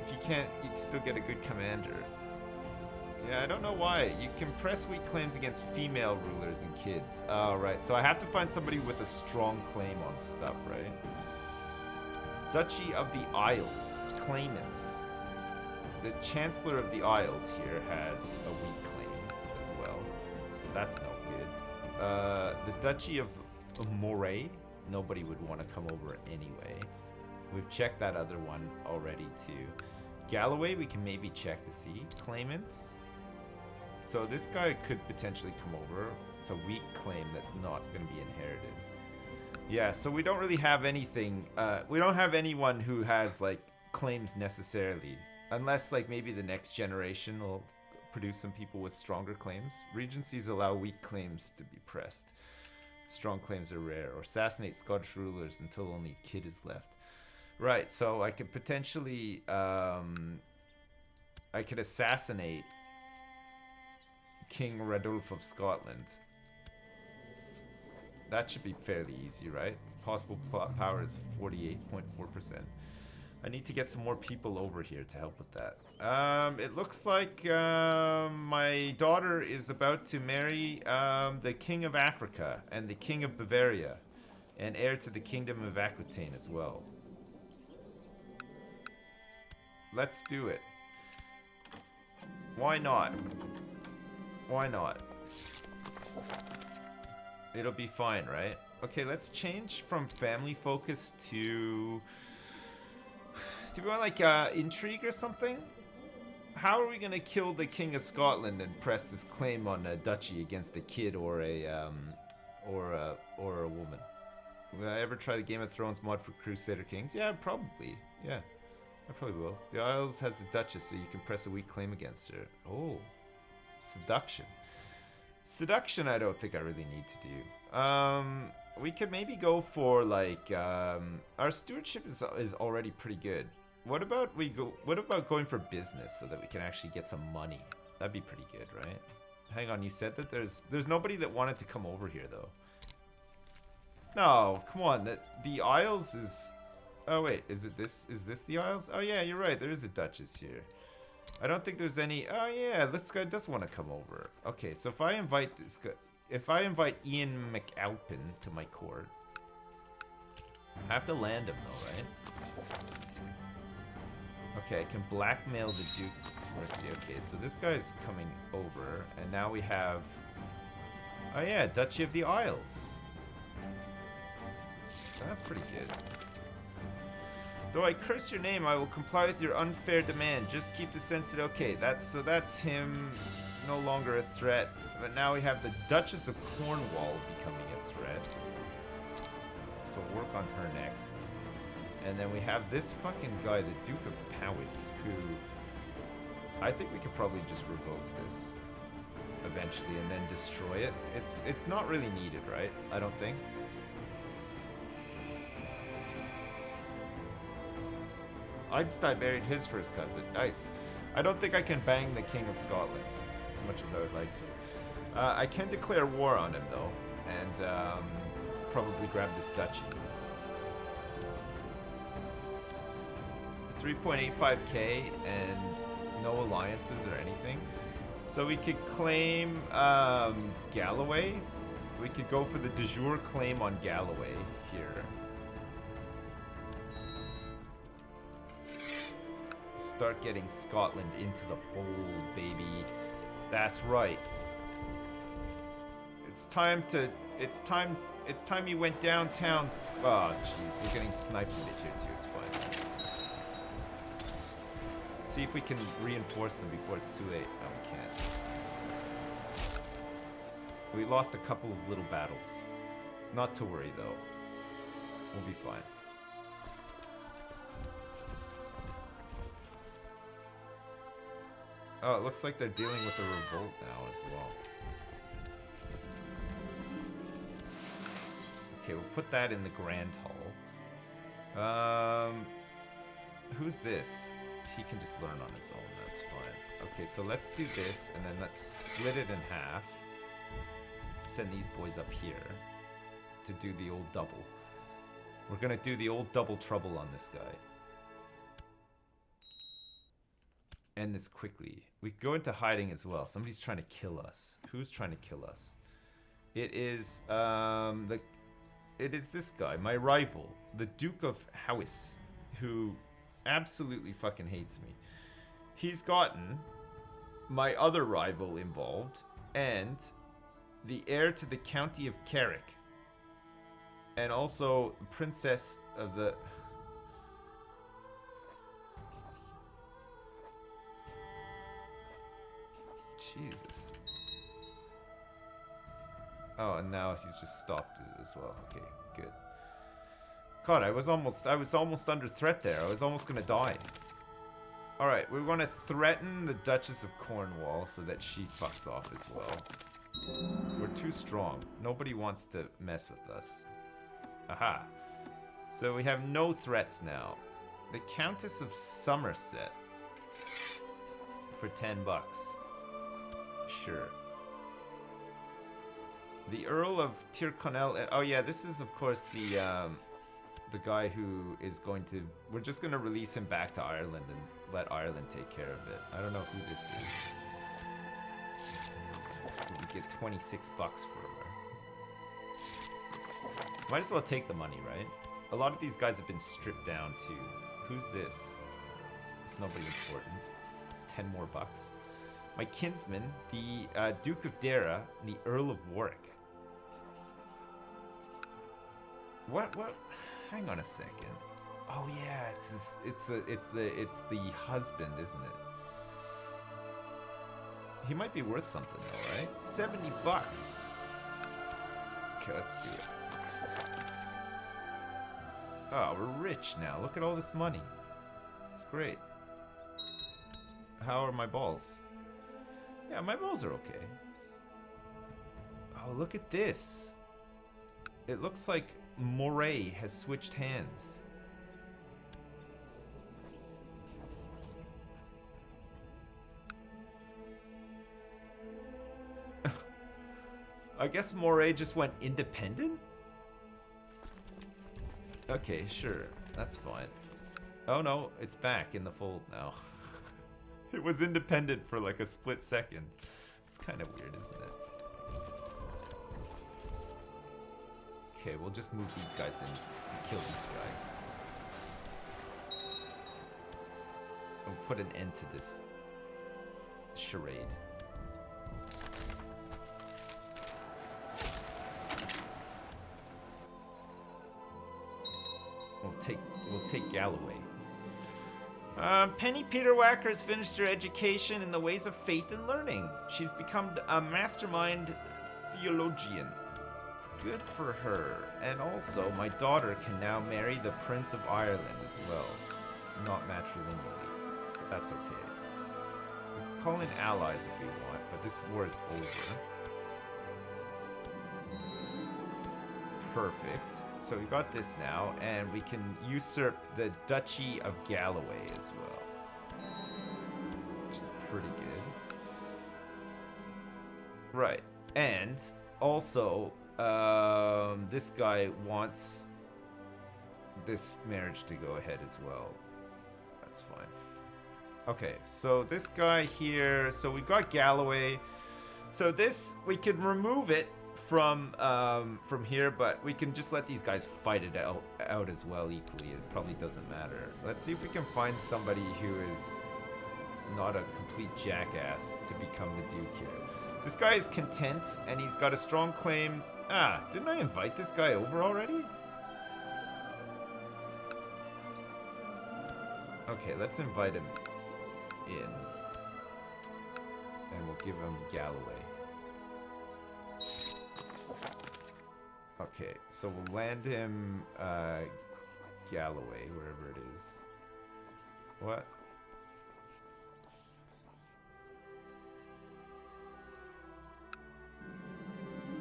If you can't, you can still get a good commander. Yeah, I don't know why. You can press weak claims against female rulers and kids. Oh, right. So I have to find somebody with a strong claim on stuff, right? Duchy of the Isles. Claimants. The Chancellor of the Isles here has a weak claim as well. So that's no good. The Duchy of Moray. Nobody would want to come over anyway. We've checked that other one already too. Galloway, we can maybe check to see. Claimants. So this guy could potentially come over. It's a weak claim that's not going to be inherited. Yeah, so we don't really have anything. We don't have anyone who has like claims necessarily. Unless like maybe the next generation will produce some people with stronger claims. Regencies allow weak claims to be pressed. Strong claims are rare. Or assassinate Scottish rulers until only a kid is left. Right, so I could potentially, I could assassinate King Radulf of Scotland. That should be fairly easy, right? Possible plot power is 48.4%. I need to get some more people over here to help with that. It looks like my daughter is about to marry the King of Africa and the King of Bavaria, and heir to the Kingdom of Aquitaine as well. Let's do it. Why not? Why not? It'll be fine, right? Okay, let's change from family focus to... Do we want like intrigue or something? How are we gonna kill the King of Scotland and press this claim on a duchy against a kid or a woman? Will I ever try the Game of Thrones mod for Crusader Kings? Yeah, probably. Yeah, I probably will. The Isles has a duchess, so you can press a weak claim against her. Oh, seduction. Seduction, I don't think I really need to do. We could maybe go for like our stewardship is already pretty good. What about going for business so that we can actually get some money? That'd be pretty good, right? Hang on, you said that there's nobody that wanted to come over here though. No, come on. The Isles is... Oh wait, is this the Isles? Oh yeah, you're right. There is a duchess here. I don't think there's any... Oh yeah, this guy does want to come over. Okay, so if I invite this guy... If I invite Ian McAlpin to my court... I have to land him though, right? Okay, I can blackmail the Duke of Mercia. Okay, so this guy's coming over, and now we have... Oh yeah, Duchy of the Isles. So that's pretty good. Though I curse your name, I will comply with your unfair demand. Just keep the sensitive... Okay, that's him no longer a threat. But now we have the Duchess of Cornwall becoming a threat. So work on her next. And then we have this fucking guy, the Duke of Powys, who... I think we could probably just revoke this eventually and then destroy it. It's not really needed, right? I don't think. Einstein married his first cousin. Nice. I don't think I can bang the King of Scotland as much as I would like to. I can declare war on him, though, and probably grab this duchy. 3.85k and no alliances or anything. So we could claim Galloway. We could go for the de jure claim on Galloway here. Start getting Scotland into the fold, baby. That's right. It's time you went downtown. Oh, jeez, we're getting sniped a bit here too. It's fine. See if we can reinforce them before it's too late. No, we can't. We lost a couple of little battles. Not to worry though. We'll be fine. Oh, it looks like they're dealing with a revolt now as well. Okay, we'll put that in the Grand Hall. Who's this? He can just learn on his own, that's fine. Okay, so let's do this, and then let's split it in half. Send these boys up here to do the old double. We're gonna do the old double trouble on this guy. End this quickly. We go into hiding as well. Somebody's trying to kill us. Who's trying to kill us? It is this guy, my rival, the Duke of Howys, who absolutely fucking hates me. He's gotten my other rival involved and the heir to the County of Carrick, and also Princess of the... Jesus. Oh, and now he's just stopped as well. Okay, good. God, I was almost under threat there. I was almost gonna die. Alright, we want to threaten the Duchess of Cornwall so that she fucks off as well. We're too strong. Nobody wants to mess with us. Aha. So we have no threats now. The Countess of Somerset for 10 bucks. Sure. The Earl of Tyrconnell. Oh yeah, this is of course the the guy who is going to... We're just going to release him back to Ireland and let Ireland take care of it. I don't know who this is. So we get 26 bucks for her. Might as well take the money, right? A lot of these guys have been stripped down too. Who's this? It's nobody important. It's 10 more bucks. My kinsman, the Duke of Dara, the Earl of Warwick. What? Hang on a second. Oh yeah, it's the husband, isn't it? He might be worth something though, right? 70 bucks. Okay, let's do it. Oh, we're rich now. Look at all this money. It's great. How are my balls? Yeah, my balls are okay. Oh, look at this. It looks like Moray has switched hands. I guess Moray just went independent? Okay, sure. That's fine. Oh no, it's back in the fold now. It was independent for like a split second. It's kind of weird, isn't it? Okay, we'll just move these guys in to kill these guys. We'll put an end to this charade. We'll take Galloway. Penny Peterwacker has finished her education in the ways of faith and learning. She's become a mastermind theologian. Good for her. And also, my daughter can now marry the Prince of Ireland as well. Not matrilineally, but that's okay. We can call in allies if we want, but this war is over. Perfect. So we got this now, and we can usurp the Duchy of Galloway as well. Which is pretty good. Right. And also, this guy wants this marriage to go ahead as well. That's fine. Okay, so this guy here, so we got Galloway. So this, we can remove it from here, but we can just let these guys fight it out as well equally. It probably doesn't matter. Let's see if we can find somebody who is not a complete jackass to become the Duke here. This guy is content, and he's got a strong claim. Ah, didn't I invite this guy over already? Okay, let's invite him in. And we'll give him Galloway. Okay, so we'll land him Galloway, wherever it is. What?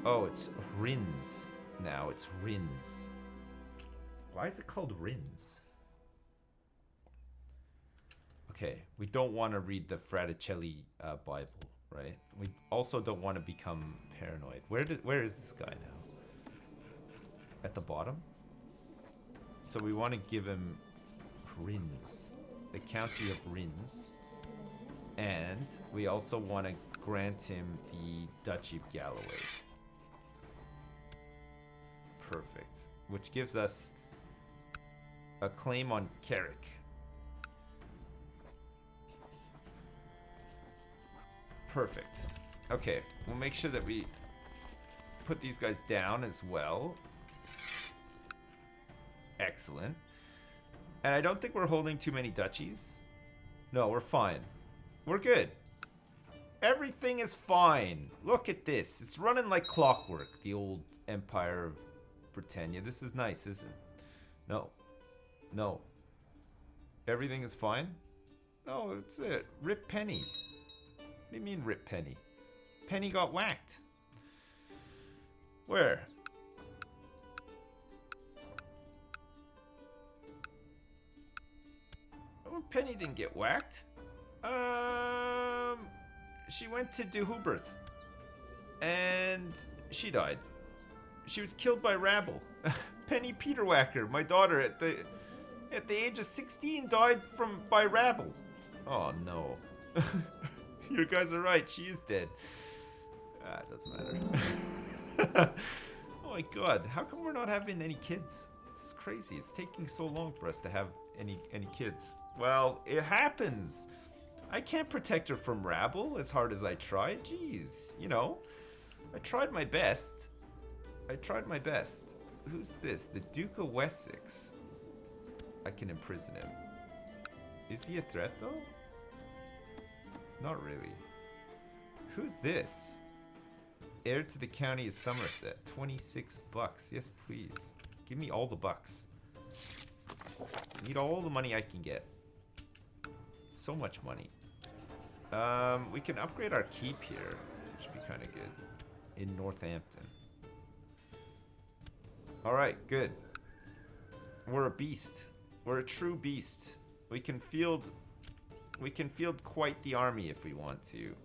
Oh, it's Rins now. It's Rins. Why is it called Rins? Okay, we don't want to read the Fraticelli Bible, right? We also don't want to become paranoid. Where is this guy now? At the bottom? So we want to give him Rins, the county of Rins. And we also want to grant him the Duchy of Galloway. Perfect. Which gives us a claim on Carrick. Perfect. Okay, we'll make sure that we put these guys down as well. Excellent. And I don't think we're holding too many duchies. No, we're fine. We're good. Everything is fine. Look at this. It's running like clockwork, the old Empire of Britannia. This is nice, isn't it? No. No. Everything is fine? No, it's it. Rip Penny. What do you mean Rip Penny? Penny got whacked. Where? Oh, Penny didn't get whacked. She went to Deheubarth. And she died. She was killed by rabble. Penny Peterwacker, my daughter, at the age of 16, died by rabble. Oh no. You guys are right. She is dead. It doesn't matter. Oh my god, how come we're not having any kids? This is crazy. It's taking so long for us to have any kids. Well, it happens. I can't protect her from rabble as hard as I try. Jeez, you know. I tried my best. Who's this? The Duke of Wessex. I can imprison him. Is he a threat though? Not really. Who's this? Heir to the county of Somerset. 26 bucks. Yes, please. Give me all the bucks. I need all the money I can get. So much money. We can upgrade our keep here, which would be kind of good. In Northampton. Alright, good. We're a beast. We're a true beast. We can field quite the army if we want to.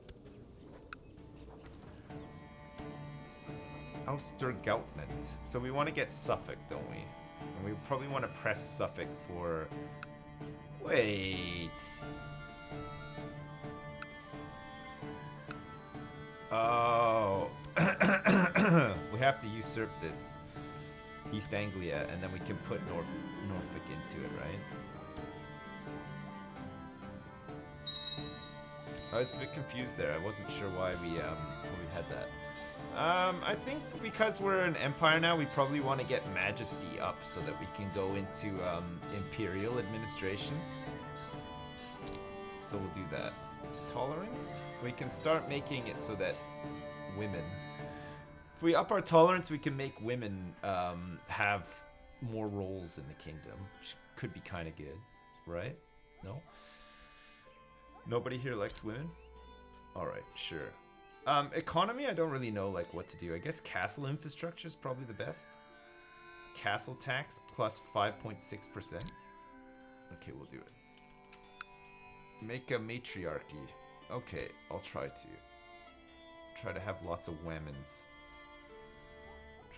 Austergautment. So we want to get Suffolk, don't we? And we probably want to press Suffolk for... Wait. Oh. We have to usurp this East Anglia, and then we can put Norfolk into it, right? I was a bit confused there. I wasn't sure why we had that. I think because we're an empire now, we probably want to get Majesty up so that we can go into Imperial administration. So we'll do that. Tolerance? We can start making it so that women... If we up our tolerance, we can make women have more roles in the kingdom, which could be kind of good, right? No? Nobody here likes women? Alright, sure. Economy, I don't really know like what to do. I guess castle infrastructure is probably the best. Castle tax plus 5.6%. Okay, we'll do it. Make a matriarchy. Okay, I'll try to have lots of women's.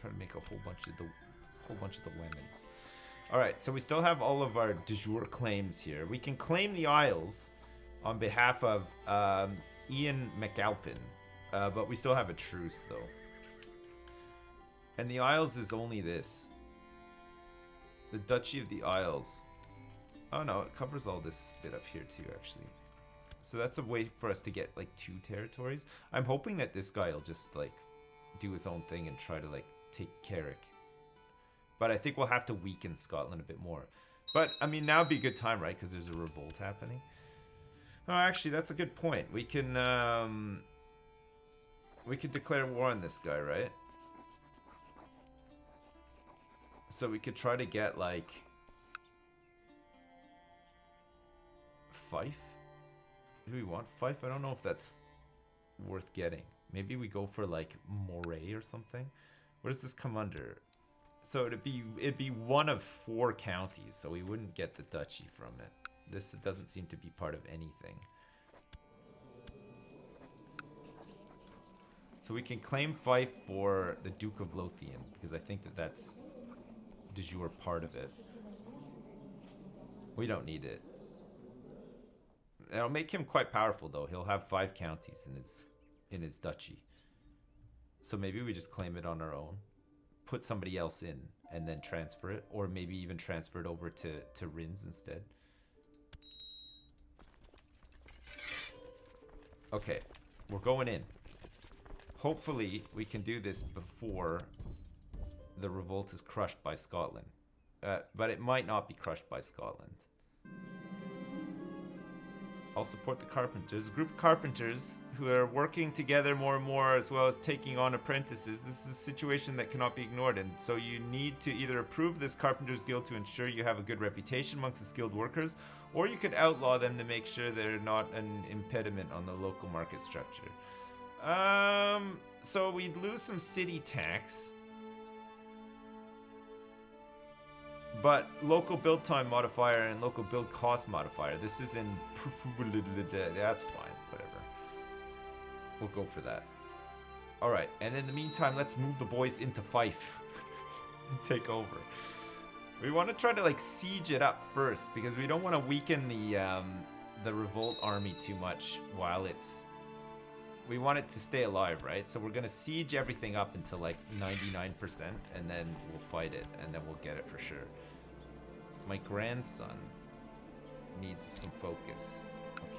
Try to make a whole bunch of the women's. All right, so we still have all of our de jure claims here. We can claim the Isles on behalf of Ian McAlpin. But we still have a truce, though. And the Isles is only this. The Duchy of the Isles. Oh, no, it covers all this bit up here, too, actually. So that's a way for us to get, like, 2 territories. I'm hoping that this guy will just, like, do his own thing and try to, like, take Carrick. But I think we'll have to weaken Scotland a bit more. But, I mean, now would be a good time, right? Because there's a revolt happening. Oh, actually, that's a good point. We can declare war on this guy, right? So we could try to get, like... Fife? Do we want Fife? I don't know if that's worth getting. Maybe we go for, like, Moray or something. What does this come under? So it'd be one of 4 counties, so we wouldn't get the duchy from it. This doesn't seem to be part of anything. So we can claim Fife for the Duke of Lothian, because I think that that's de jure part of it. We don't need it. It'll make him quite powerful, though. He'll have 5 counties in his duchy. So maybe we just claim it on our own, put somebody else in, and then transfer it, or maybe even transfer it over to Rins instead. Okay, we're going in. Hopefully, we can do this before the revolt is crushed by Scotland. But it might not be crushed by Scotland. I'll support the carpenters. A group of carpenters who are working together more and more, as well as taking on apprentices. This is a situation that cannot be ignored, and so you need to either approve this carpenters guild to ensure you have a good reputation amongst the skilled workers, or you could outlaw them to make sure they're not an impediment on the local market structure. So we'd lose some city tax, but local build time modifier and local build cost modifier. This is in... That's fine, whatever. We'll go for that. Alright, and in the meantime, let's move the boys into Fife. take over. We want to try to like siege it up first because we don't want to weaken the revolt army too much while it's. We want it to stay alive, right? So we're gonna siege everything up until like 99%, and then we'll fight it, and then we'll get it for sure. My grandson needs some focus.